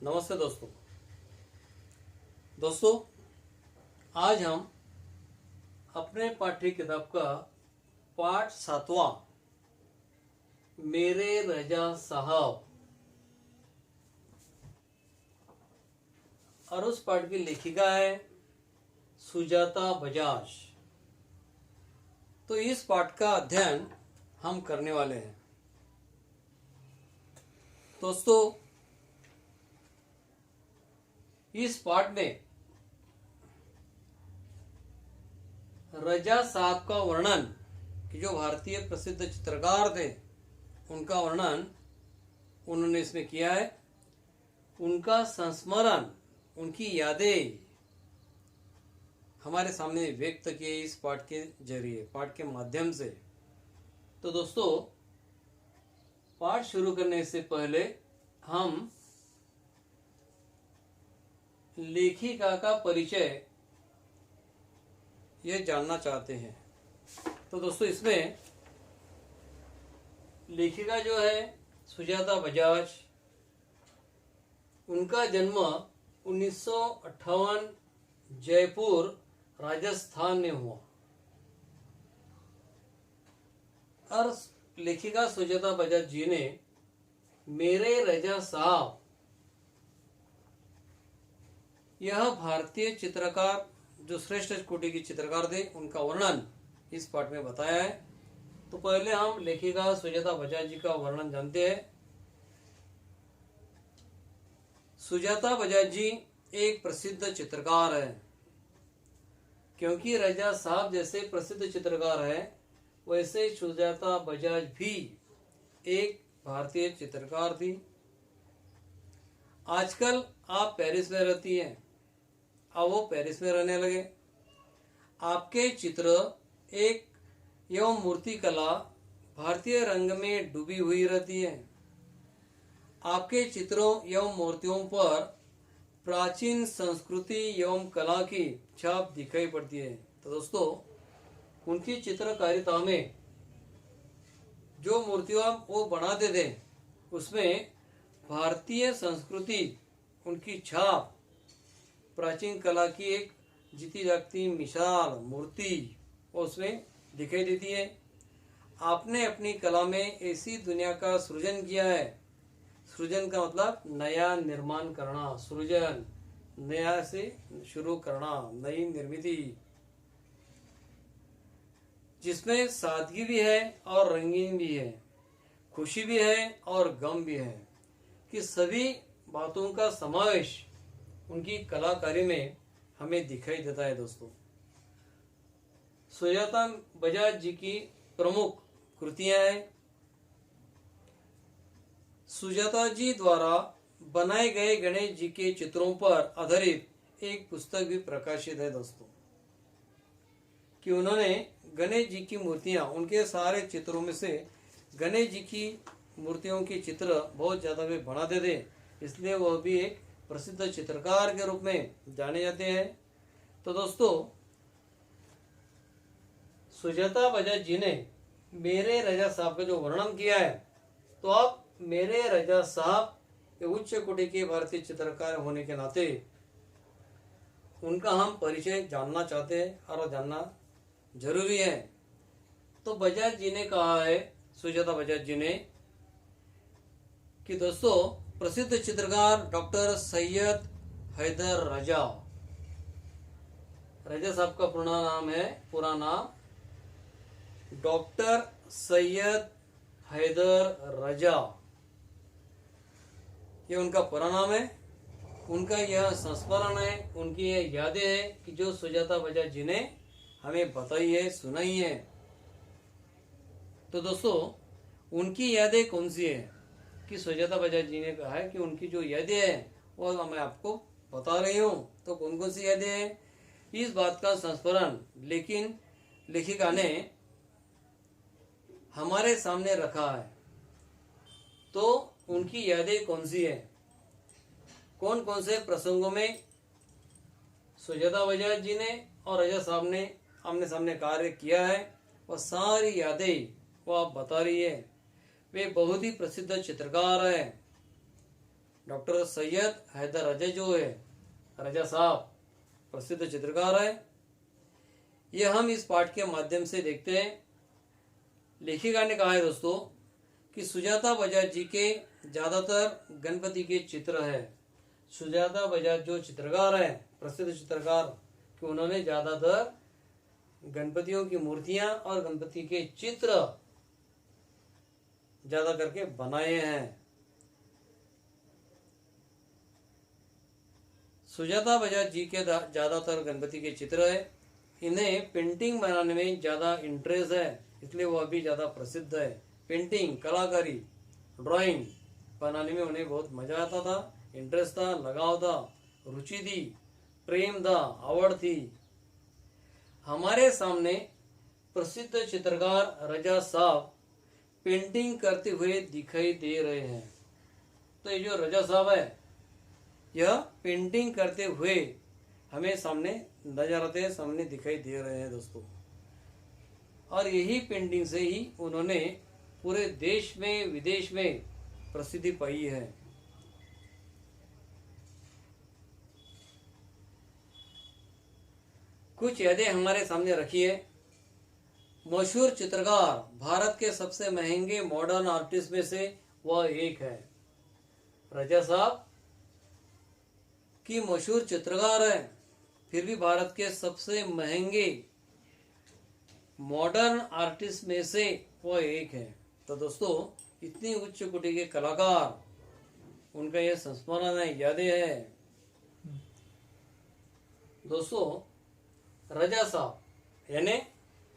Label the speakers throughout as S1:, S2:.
S1: नमस्ते दोस्तों आज हम अपने पाठ्य किताब का पाठ 7वां मेरे रजा साहब और उस पाठ की लेखिका है सुजाता बजाज। तो इस पाठ का अध्ययन हम करने वाले हैं। दोस्तों इस पाठ में रजा साहब का वर्णन कि जो भारतीय प्रसिद्ध चित्रकार थे उनका वर्णन उन्होंने इसमें किया है। उनका संस्मरण, उनकी यादें हमारे सामने व्यक्त किए इस पाठ के जरिए, पाठ के माध्यम से। तो दोस्तों पाठ शुरू करने से पहले हम लेखिका का परिचय ये जानना चाहते हैं। तो दोस्तों इसमें लेखिका जो है सुजाता बजाज, उनका जन्म 1958 जयपुर राजस्थान में हुआ और लेखिका सुजाता बजाज जी ने मेरे रजा साहब यह भारतीय चित्रकार जो श्रेष्ठ कोटि की चित्रकार थे उनका वर्णन इस पाठ में बताया है। तो पहले हम लेखिका सुजाता बजाज जी का वर्णन जानते हैं। सुजाता बजाज जी एक प्रसिद्ध चित्रकार है। क्योंकि रजा साहब जैसे प्रसिद्ध चित्रकार है वैसे सुजाता बजाज भी एक भारतीय चित्रकार थी। आजकल आप पेरिस में रहती हैं, अब वो पेरिस में रहने लगे। आपके चित्र एक एवं मूर्ति कला भारतीय रंग में डूबी हुई रहती है। आपके चित्रों एवं मूर्तियों पर प्राचीन संस्कृति एवं कला की छाप दिखाई पड़ती है। तो दोस्तों उनकी चित्रकारिता में जो मूर्तियां वो बनाते थे उसमें भारतीय संस्कृति, उनकी छाप, प्राचीन कला की एक जीती जागती मिसाल मूर्ति उसमें दिखाई देती है। आपने अपनी कला में ऐसी दुनिया का सृजन किया है। सृजन का मतलब नया निर्माण करना, सृजन नया से शुरू करना, नई निर्मिति, जिसमें सादगी भी है और रंगीन भी है, खुशी भी है और गम भी है, कि सभी बातों का समावेश उनकी कलाकारी में हमें दिखाई देता है। दोस्तों सुजाता बजाज जी की प्रमुख कृतियां हैं। सुजाता जी द्वारा बनाए गए गणेश जी के चित्रों पर आधारित एक पुस्तक भी प्रकाशित है। दोस्तों कि उन्होंने गणेश जी की मूर्तियां, उनके सारे चित्रों में से गणेश जी की मूर्तियों के चित्र बहुत ज्यादा वे बनाते थे, इसलिए वह भी एक प्रसिद्ध चित्रकार के रूप में जाने जाते हैं। तो दोस्तों सुजाता बजाज जी ने मेरे रजा साहब का जो वर्णन किया है, तो आप मेरे रजा साहब उच्च कोटि के भारतीय चित्रकार होने के नाते उनका हम परिचय जानना चाहते हैं और जानना जरूरी है। तो बजाज जी ने कहा है, सुजाता बजाज जी ने, कि दोस्तों प्रसिद्ध चित्रकार डॉक्टर सैयद हैदर रजा, रजा साहब का पूरा नाम डॉक्टर सैयद हैदर रजा, ये उनका पूरा नाम है। उनका यह संस्मरण है, उनकी यह यादें हैं कि जो सुजाता बजाज जी ने हमें बताई है, सुनाई है। तो दोस्तों उनकी यादें कौन सी है कि सुजाता बजाज जी ने कहा है कि उनकी जो यादें हैं वो मैं आपको बता रही हूँ। तो कौन कौन सी यादें हैं, इस बात का संस्मरण लेकिन लेखिका ने हमारे सामने रखा है। तो उनकी यादें कौन सी है, कौन कौन से प्रसंगों में सुजाता बजाज जी ने और रजा साहब ने आमने सामने कार्य किया है, वह सारी यादें वो आप बता रही है। वे बहुत ही प्रसिद्ध चित्रकार है। डॉक्टर सैयद हैदर रजा जो है, रजा साहब प्रसिद्ध चित्रकार है। ये हम इस पाठ के माध्यम से देखते हैं। लेखिका ने कहा है दोस्तों कि सुजाता बजाज जी के ज़्यादातर गणपति के चित्र है। सुजाता बजाज जो चित्रकार है, प्रसिद्ध चित्रकार, कि उन्होंने ज़्यादातर गणपतियों की मूर्तियां और गणपति के चित्र ज़्यादा करके बनाए हैं। सुजाता बजाज जी के ज़्यादातर गणपति के चित्र है। इन्हें पेंटिंग बनाने में ज़्यादा इंटरेस्ट है, इसलिए वह भी ज़्यादा प्रसिद्ध है। पेंटिंग, कलाकारी, ड्राइंग बनाने में उन्हें बहुत मज़ा आता था, इंटरेस्ट था, लगाव था, रुचि थी, प्रेम था, आवड़ थी। हमारे सामने प्रसिद्ध चित्रकार रजा साहब पेंटिंग करते हुए दिखाई दे रहे हैं। तो ये जो रजा साहब है, यह पेंटिंग करते हुए हमें सामने नजर आते हैं, सामने दिखाई दे रहे हैं दोस्तों। और यही पेंटिंग से ही उन्होंने पूरे देश में विदेश में प्रसिद्धि पाई है। कुछ यादें हमारे सामने रखी है। मशहूर चित्रकार, भारत के सबसे महंगे मॉडर्न आर्टिस्ट में से वह एक है। रजा साहब की मशहूर चित्रकार है, फिर भी भारत के सबसे महंगे मॉडर्न आर्टिस्ट में से वह एक है। तो दोस्तों, इतनी उच्च कोटि के कलाकार, उनका यह संस्मरण है, यादें हैं। दोस्तों, रजा साहब यानी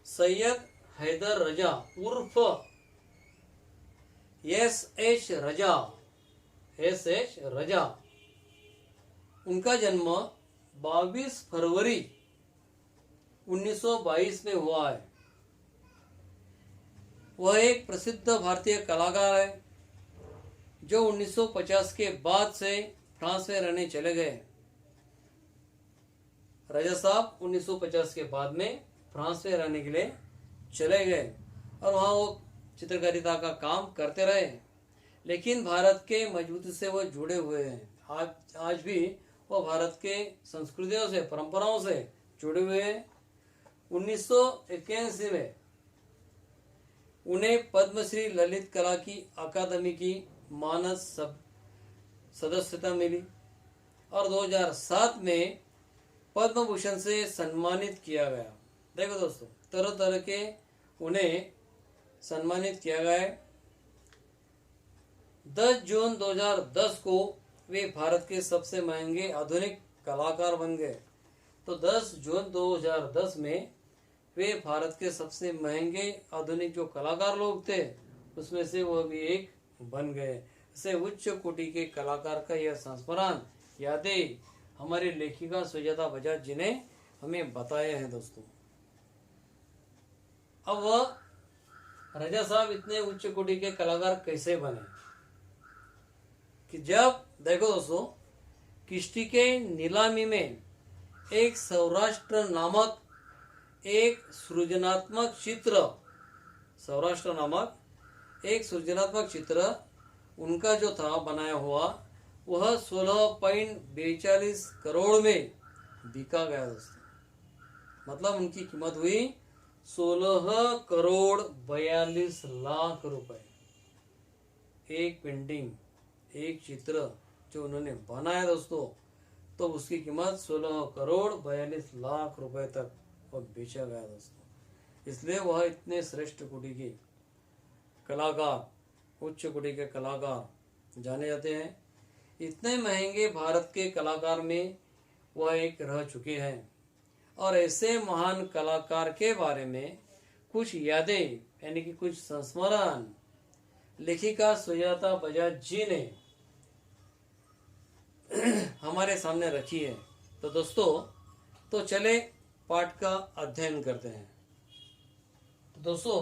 S1: सैयद हैदर रजा उर्फ एस.एच. रजा, एस.एच. रजा, उनका जन्म 22 फरवरी 1922 में हुआ है। वह एक प्रसिद्ध भारतीय कलाकार है जो 1950 के बाद से फ्रांस में रहने चले गए। रजा साहब 1950 के बाद में फ्रांस में रहने के लिए चले गए और वहाँ वो चित्रकारिता का काम करते रहे, लेकिन भारत के मजबूती से वो जुड़े हुए हैं। आज भी वो भारत के संस्कृतियों से, परंपराओं से जुड़े हुए हैं। 1981 में उन्हें पद्मश्री ललित कला की अकादमी की मानद सदस्यता मिली और 2007 में पद्म भूषण से सम्मानित किया गया। देखो दोस्तों, तरह तरह के उन्हें सम्मानित किया गया है। 10 जून 2010 को वे भारत के सबसे महंगे आधुनिक कलाकार बन गए। तो 10 जून 2010 में वे भारत के सबसे महंगे आधुनिक जो कलाकार लोग थे, उसमें से वो भी एक बन गए। इसे उच्च कोटि के कलाकार का यह संस्मरण, यादें हमारी लेखिका सुजाता बजाज जी ने हमें बताए हैं दोस्तों। अब वह रजा साहब इतने उच्च कोटि के कलाकार कैसे बने, कि जब देखो दोस्तों, किश्ती के नीलामी में एक सौराष्ट्र नामक एक सृजनात्मक चित्र, सौराष्ट्र नामक एक सृजनात्मक चित्र उनका जो था बनाया हुआ, वह 16.42 करोड़ में बिका गया दोस्तों। मतलब उनकी कीमत हुई 16 करोड़ 42 लाख रुपए। एक पेंटिंग, एक चित्र जो उन्होंने बनाया दोस्तों, तो उसकी कीमत 16 करोड़ 42 लाख रुपए तक वह बेचा गया दोस्तों। इसलिए वह इतने श्रेष्ठ कोटि के कलाकार, उच्च कोटि के कलाकार जाने जाते हैं। इतने महंगे भारत के कलाकार में वह एक रह चुके हैं। और ऐसे महान कलाकार के बारे में कुछ यादें यानी कि कुछ संस्मरण लेखिका सुजाता बजाज जी ने हमारे सामने रखी है। तो दोस्तों, तो चले पाठ का अध्ययन करते हैं। तो दोस्तों,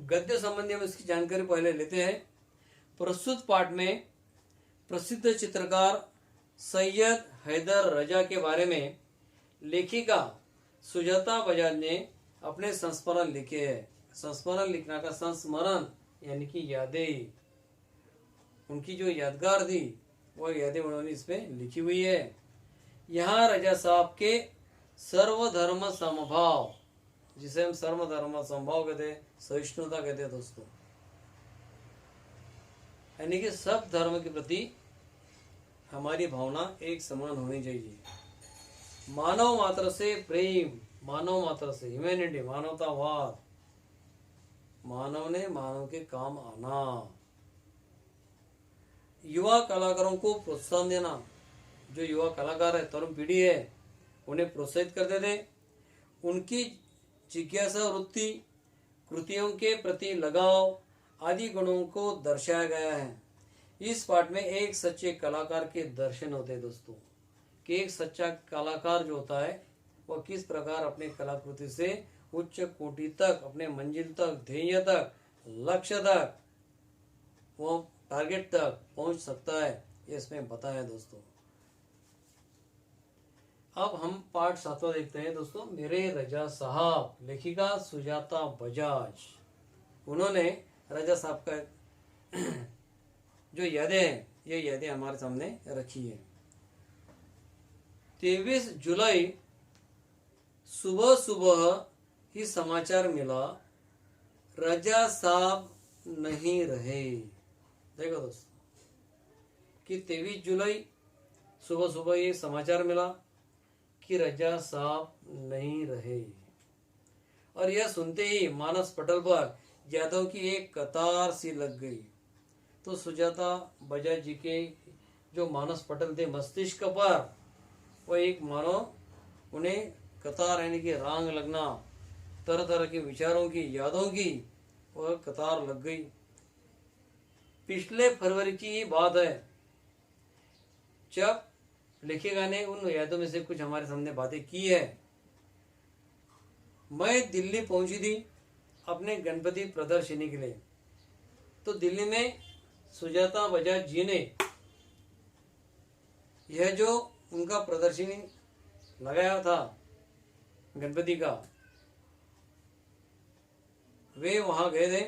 S1: गद्य संबंधी हम इसकी जानकारी पहले लेते हैं। प्रस्तुत पाठ में प्रसिद्ध चित्रकार सैयद हैदर रजा के बारे में लेखिका सुजाता बजाज ने अपने संस्मरण लिखे हैं। संस्मरण लिखना का संस्मरण यानी कि यादें, उनकी जो यादगार थी वो यादें उन्होंने इसमें लिखी हुई है। यहाँ रजा साहब के सर्वधर्म समभाव, जिसे हम सर्वधर्म समभाव कहते हैं, सहिष्णुता कहते हैं दोस्तों, यानी कि सब धर्म के प्रति हमारी भावना एक समान होनी चाहिए। मानव मात्र से प्रेम, मानव मात्र से ह्यूमैनिटी, मानवतावाद, मानव ने मानव के काम आना। युवा कलाकारों को प्रोत्साहन देना, जो युवा कलाकार है, तरुण पीढ़ी है, उन्हें प्रोत्साहित करते थे। उनकी जिज्ञासा वृत्ति, कृतियों के प्रति लगाव आदि गुणों को दर्शाया गया है। इस पाठ में एक सच्चे कलाकार के दर्शन होते हैं दोस्तों, कि एक सच्चा कलाकार जो होता है वह किस प्रकार अपने कलाकृति से उच्च कोटि तक, अपने मंजिल तक, ध्येय तक, लक्ष्य तक, वो टारगेट तक पहुंच सकता है, ये इसमें बताया दोस्तों। अब हम पाठ 7वां देखते हैं दोस्तों, मेरे रजा साहब। लेखिका सुजाता बजाज। उन्होंने रजा साहब का जो यादें हैं, ये यादें हमारे सामने रखी है। 23 जुलाई सुबह सुबह ही समाचार मिला, रजा साहब नहीं रहे। देखो दोस्तों कि 23 जुलाई सुबह सुबह ये समाचार मिला कि रजा साहब नहीं रहे, और यह सुनते ही मानस पटल पर यादों की एक कतार सी लग गई। तो सुजाता बजाज जी के जो मानस पटल थे मस्तिष्क पर, वो एक मानो उन्हें कतार यानी कि रांग लगना, तरह तरह के विचारों की, यादों की वह कतार लग गई। पिछले फरवरी की बात है, जब लेखिका ने उन यादों में से कुछ हमारे सामने बातें की है। मैं दिल्ली पहुंची थी अपने गणपति प्रदर्शनी के लिए। तो दिल्ली में सुजाता बजाज जी ने यह जो उनका प्रदर्शनी लगाया था गणपति का, वे वहां गए थे।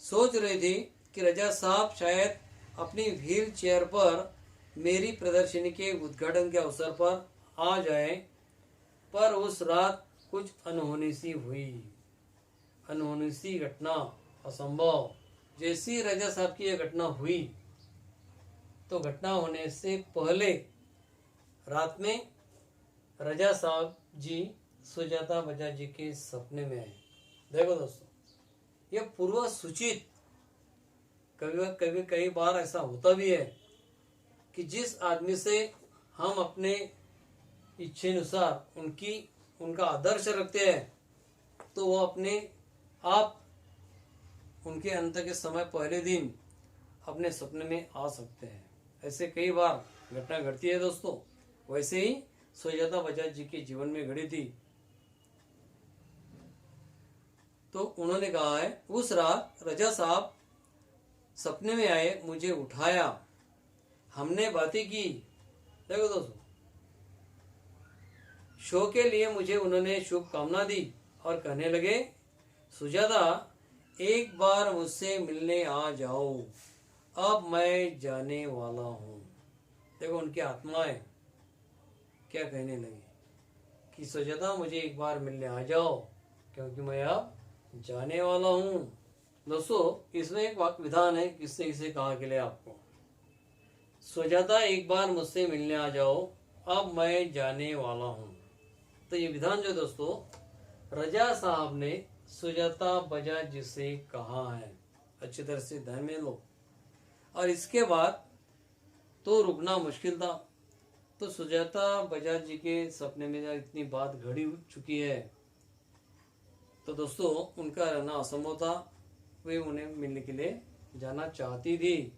S1: सोच रही थी कि रजा साहब शायद अपनी व्हील चेयर पर मेरी प्रदर्शनी के उद्घाटन के अवसर पर आ जाए, पर उस रात कुछ अनहोनी सी हुई। अनहोनी सी घटना, असंभव। जैसी रजा साहब की यह घटना हुई, तो घटना होने से पहले रात में रजा साहब जी सुजाता बजाज जी के सपने में आए। देखो दोस्तों, यह पूर्व सूचित, कई बार ऐसा होता भी है कि जिस आदमी से हम अपने इच्छेनुसार उनका आदर्श रखते हैं, तो वो अपने आप उनके अंत के समय पहले दिन अपने सपने में आ सकते हैं। ऐसे कई बार घटना घटती है दोस्तों। वैसे ही सुजाता बजाज जी के जीवन में घटी थी। तो उन्होंने कहा है, उस रात रजा साहब सपने में आए, मुझे उठाया, हमने बातें की। देखो दोस्तों, शो के लिए मुझे उन्होंने शुभकामना दी और कहने लगे, सुजाता एक बार मुझसे मिलने आ जाओ, अब मैं जाने वाला हूँ। देखो उनकी आत्माएं क्या कहने लगी कि सुजाता मुझे एक बार मिलने आ जाओ, क्योंकि मैं अब जाने वाला हूँ। दोस्तों, इसमें एक वाक्य विधान है, किससे इसे कहा के लिए आपको, सुजाता एक बार मुझसे मिलने आ जाओ, अब मैं जाने वाला हूँ। तो ये विधान जो दोस्तों रजा साहब ने सुजाता बजाज जी से कहा है, अच्छी तरह से ध्यान में लो। और इसके बाद तो रुकना मुश्किल था। तो सुजाता बजाज जी के सपने में इतनी बात घड़ी चुकी है, तो दोस्तों उनका रहना असंभव था। वे उन्हें मिलने के लिए जाना चाहती थी।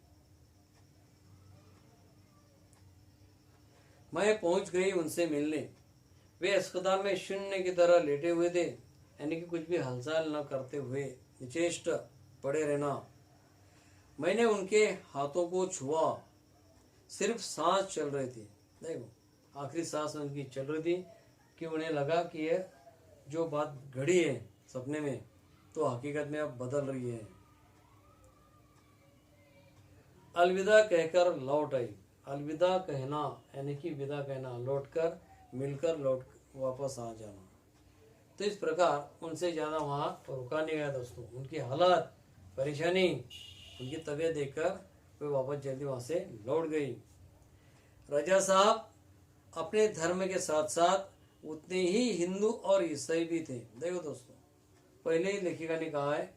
S1: मैं पहुंच गई उनसे मिलने। वे अस्पताल में शून्य की तरह लेटे हुए थे, यानी कि कुछ भी हलचल न करते हुए निचेष्ट पड़े रहना। मैंने उनके हाथों को छुआ, सिर्फ सांस चल रही थी। देखो आखिरी सांस उनकी चल रही थी कि उन्हें लगा कि यह जो बात घड़ी है सपने में, तो हकीकत में अब बदल रही है। अलविदा कहकर लौट आई। अलविदा कहना यानी कि विदा कहना, लौटकर मिलकर लौट वापस आ जाना। तो इस प्रकार उनसे ज़्यादा वहाँ रुका नहीं गया दोस्तों। उनकी हालत परेशानी, उनकी तबीयत देखकर वे वापस जल्दी वहाँ से लौट गई। रजा साहब अपने धर्म के साथ साथ उतने ही हिंदू और ईसाई भी थे। देखो दोस्तों, पहले ही लेखिका ने कहा है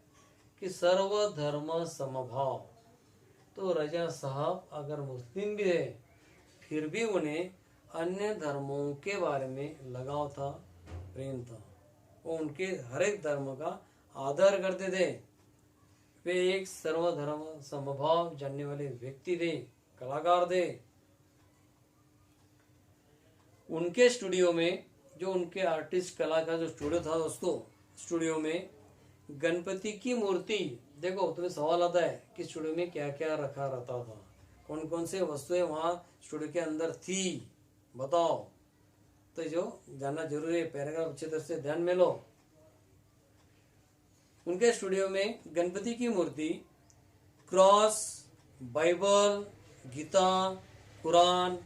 S1: कि सर्वधर्म समभाव। तो रजा साहब अगर मुस्लिम भी है फिर भी उन्हें अन्य धर्मों के बारे में लगाव था, प्रेम था। वो उनके हर एक धर्म का आदर करते थे। वे एक सर्वधर्म समभाव जानने वाले व्यक्ति थे, कलाकार थे। उनके स्टूडियो में, जो उनके आर्टिस्ट कला का जो स्टूडियो था दोस्तों, स्टूडियो में गणपति की मूर्ति, देखो तुम्हें सवाल आता है कि स्टूडियो में क्या क्या रखा रहता था, कौन कौन से वस्तुएं वहाँ स्टूडियो के अंदर थी, बताओ। तो जो जानना जरूरी है, पैराग्राफ अच्छी तरह से ध्यान में लो। उनके स्टूडियो में गणपति की मूर्ति, क्रॉस, बाइबल, गीता, कुरान,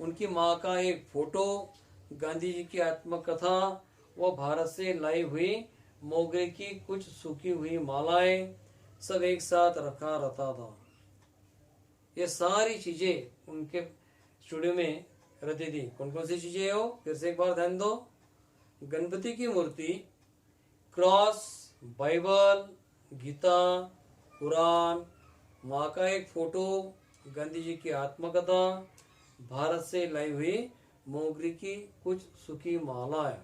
S1: उनकी माँ का एक फोटो, गांधी जी की आत्मकथा व भारत से लाई हुई मोगरे की कुछ सूखी हुई मालाएं सब एक साथ रखा रहता था। ये सारी चीजें उनके स्टूडियो में रहती थी। कौन कौन सी चीजें हो, फिर से एक बार ध्यान दो। गणपति की मूर्ति, क्रॉस, बाइबल, गीता, कुरान, माँ का एक फोटो, गांधी जी की आत्मकथा, भारत से लाई हुई मोगरी की कुछ सूखी मालाएं,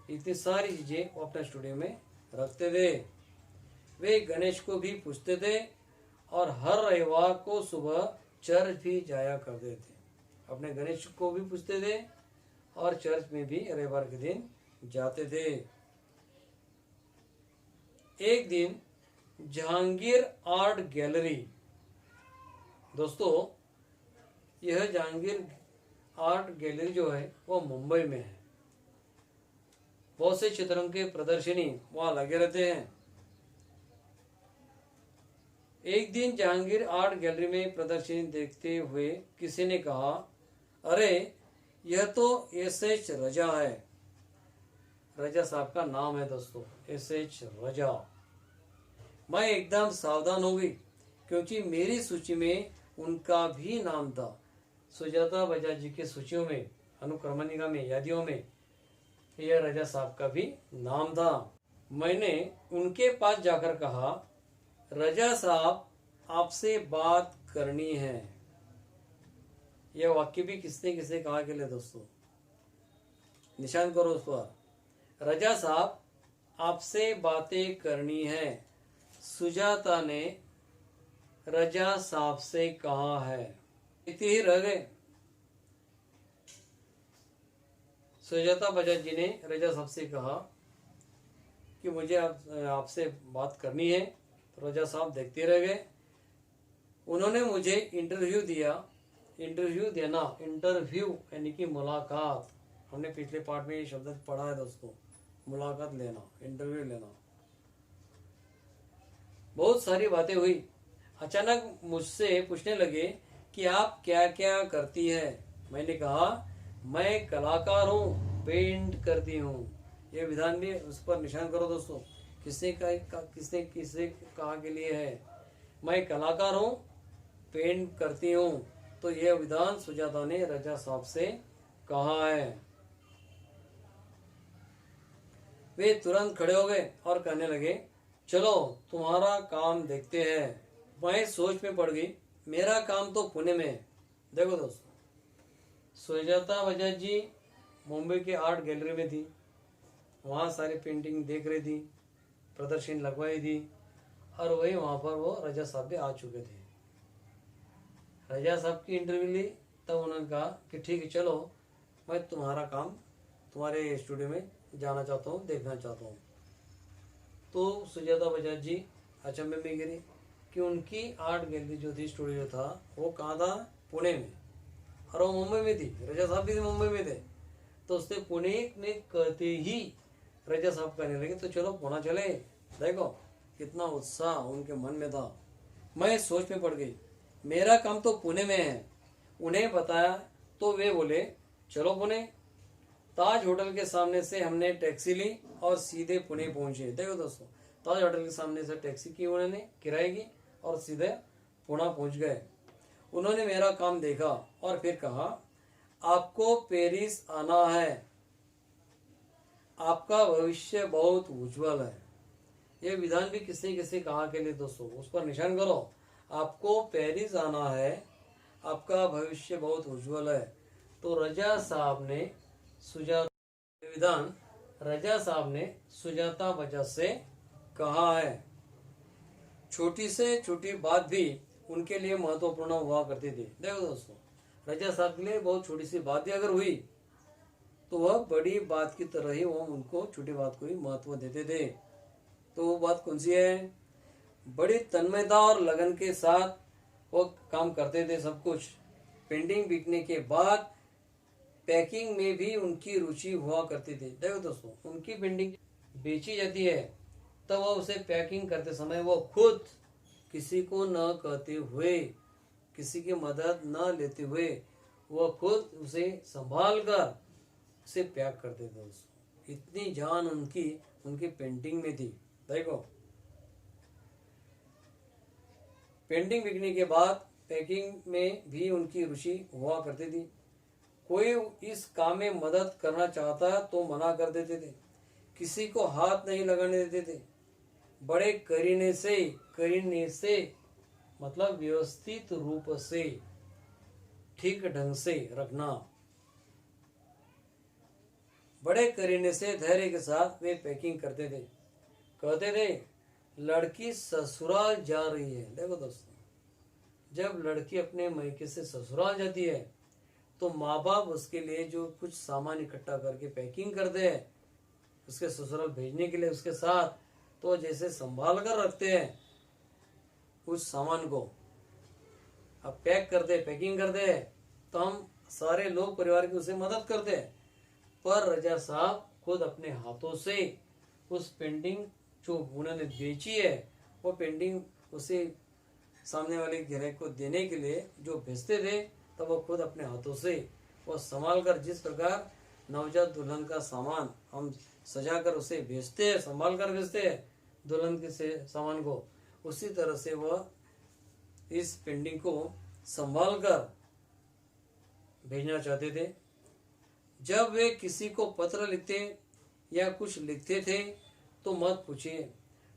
S1: इतनी सारी चीजें वो अपने स्टूडियो में रखते थे। वे गणेश को भी पूजते थे और हर रविवार को सुबह चर्च भी जाया करते थे। अपने गणेश को भी पूजते थे और चर्च में भी रविवार के दिन जाते थे। एक दिन जहांगीर आर्ट गैलरी, दोस्तों यह जहांगीर आर्ट गैलरी जो है वो मुंबई में है। बहुत से चित्रों के प्रदर्शनी वहां लगे रहते हैं। एक दिन जहांगीर आर्ट गैलरी में प्रदर्शनी देखते हुए किसी ने कहा, अरे यह तो एस.एच. रजा है। रजा साहब का नाम है दोस्तों, एस.एच. रजा। मैं एकदम सावधान हो गई क्योंकि मेरी सूची में उनका भी नाम था। सुजाता बजाज जी की सूचियों में, अनुक्रमणिका में, यादियों में यह रजा साहब का भी नाम था। मैंने उनके पास जाकर कहा, रजा साहब आपसे बात करनी है। यह वाक्य भी किसने किसने कहा के लिए दोस्तों, निशान करो उस पर। रजा साहब आपसे बातें करनी है, सुजाता ने रजा साहब से कहा है। इतने ही रह गए। सुजाता बजाज जी ने रजा साहब से कहा कि मुझे आपसे बात करनी है। तो रजा साहब देखते रह गए। उन्होंने मुझे इंटरव्यू दिया। इंटरव्यू देना, इंटरव्यू यानी कि मुलाकात। हमने पिछले पार्ट में ये शब्द पढ़ा है दोस्तों, मुलाकात लेना, इंटरव्यू लेना। बहुत सारी बातें हुई। अचानक मुझसे पूछने लगे कि आप क्या क्या करती है। मैंने कहा, मैं कलाकार हूँ, पेंट करती हूँ। यह विधान भी उस पर निशान करो दोस्तों, किसने कहा के लिए है। मैं कलाकार हूँ, पेंट करती हूँ। तो यह विधान सुजाता ने रजा साहब से कहा है। वे तुरंत खड़े हो गए और कहने लगे, चलो तुम्हारा काम देखते हैं। मैं सोच में पड़ गई, मेरा काम तो पुणे में है। देखो दोस्तों, सुजाता बजाज जी मुंबई के आर्ट गैलरी में थी, वहाँ सारी पेंटिंग देख रही थी, प्रदर्शनी लगवाई थी, और वही वहाँ पर वो रजा साहब भी आ चुके थे। रजा साहब की इंटरव्यू ली, तब उन्होंने कहा कि ठीक है, चलो मैं तुम्हारा काम, तुम्हारे स्टूडियो में जाना चाहता हूँ, देखना चाहता हूँ। तो सुजाता बजाज जी अचंभे में गिरी कि उनकी आर्ट गैलरी जो थी, स्टूडियो था, वो कहाँ था, पुणे में, और वो मुंबई में थी। रजा साहब भी मुंबई में थे। तो उसने पुणे में कहते ही रजा साहब कहने लगे, तो चलो पुणे चले। देखो कितना उत्साह उनके मन में था। मैं सोच में पड़ गई, मेरा काम तो पुणे में है उन्हें बताया तो वे बोले चलो पुणे। ताज होटल के सामने से हमने टैक्सी ली और सीधे पुणे पहुंचे। देखो दोस्तों, ताज होटल के सामने से टैक्सी की उन्होंने किराए की और सीधे पुणे पहुंच गए। उन्होंने मेरा काम देखा और फिर कहा आपको पेरिस आना है, आपका भविष्य बहुत उज्जवल है। यह विधान भी किसी किसी कहा के लिए दोस्तों, उस पर निशान करो। आपको पेरिस आना है, आपका भविष्य बहुत उज्जवल है। तो रजा साहब ने सुजाता विधान रजा साहब ने सुजाता वजह से कहा है। छोटी से छोटी बात भी उनके लिए महत्वपूर्ण हुआ करती थी। देखो दोस्तों, रजा साहब के लिए बहुत छोटी सी बात भी अगर हुई तो वह बड़ी बात की तरह ही वो उनको छोटी बात को ही महत्व देते थे। तो वो बात कौन सी है? बड़ी तन्मयता और लगन के साथ वो काम करते थे सब कुछ। पेंटिंग बिकने के बाद पैकिंग में भी उनकी रुचि हुआ करती थी। देखो दोस्तों, उनकी पेंटिंग बेची जाती है तब वह उसे पैकिंग करते समय वो खुद किसी को न कहते हुए, किसी की मदद न लेते हुए वह खुद उसे संभाल कर उसे पैक करते थे दोस्तों। इतनी जान उनकी पेंटिंग में थी। देखो, पेंटिंग बिकने के बाद पैकिंग में भी उनकी रुचि हुआ करती थी। कोई इस काम में मदद करना चाहता तो मना कर देते थे, किसी को हाथ नहीं लगाने देते थे। बड़े करीने से मतलब व्यवस्थित रूप से, ठीक ढंग से रखना। बड़े करीने से धैर्य के साथ वे पैकिंग करते थे। कहते थे लड़की ससुराल जा रही है। देखो दोस्तों, जब लड़की अपने मायके से ससुराल जाती है तो माँ बाप उसके लिए जो कुछ सामान इकट्ठा करके पैकिंग करते हैं उसके ससुराल भेजने के लिए, उसके साथ तो जैसे संभाल कर रखते हैं उस सामान को। अब पैकिंग करते हैं तो हम सारे लोग परिवार की उसे मदद करते हैं। पर रजा साहब खुद अपने हाथों से उस पेंटिंग जो उन्होंने बेची है वो पेंटिंग उसे सामने वाले ग्राहक को देने के लिए जो भेजते थे, तब वो खुद अपने हाथों से वो संभाल कर, जिस प्रकार नवजात दुल्हन का सामान हम सजा कर उसे भेजते हैं, संभाल कर भेजते हैं दुल्हन के से सामान को, उसी तरह से वह इस पेंटिंग को संभाल कर भेजना चाहते थे। जब वे किसी को पत्र लिखते या कुछ लिखते थे तो मत पूछिए,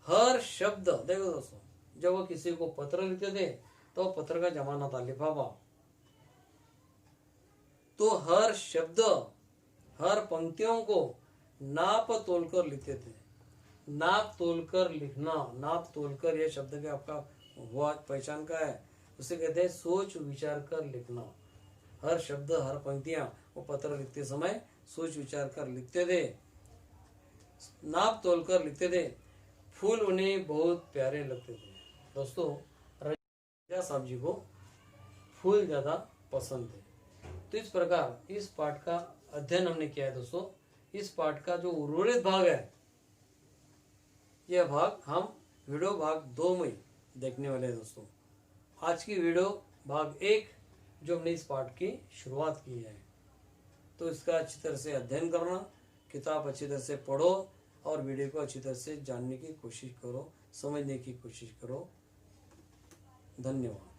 S1: हर शब्द, देखो दोस्तों, जब वो किसी को पत्र लिखते थे तो पत्र का जमाना था लिफाफा, तो हर शब्द हर पंक्तियों को नाप तोलकर लिखते थे। नाप तोलकर लिखना, नाप तोलकर यह शब्द का आपका हुआ पहचान का है, उसे कहते हैं सोच विचार कर लिखना। हर शब्द हर पंक्तियां वो पत्र लिखते समय सोच विचार कर लिखते थे, नाप तोल कर लिखते थे। फूल उन्हें बहुत प्यारे लगते थे। दोस्तों, रजा साहब जी को फूल ज्यादा पसंद थे। तो इस प्रकार इस पाठ का अध्ययन हमने किया है दोस्तों। इस पाठ का जो उर्वरित भाग है, यह भाग हम वीडियो भाग 2 में देखने वाले हैं दोस्तों। आज की वीडियो भाग 1 जो हमने इस पाठ की शुरुआत की है, तो इसका अच्छी तरह से अध्ययन करना, किताब अच्छी तरह से पढ़ो और वीडियो को अच्छी तरह से जानने की कोशिश करो, समझने की कोशिश करो। धन्यवाद।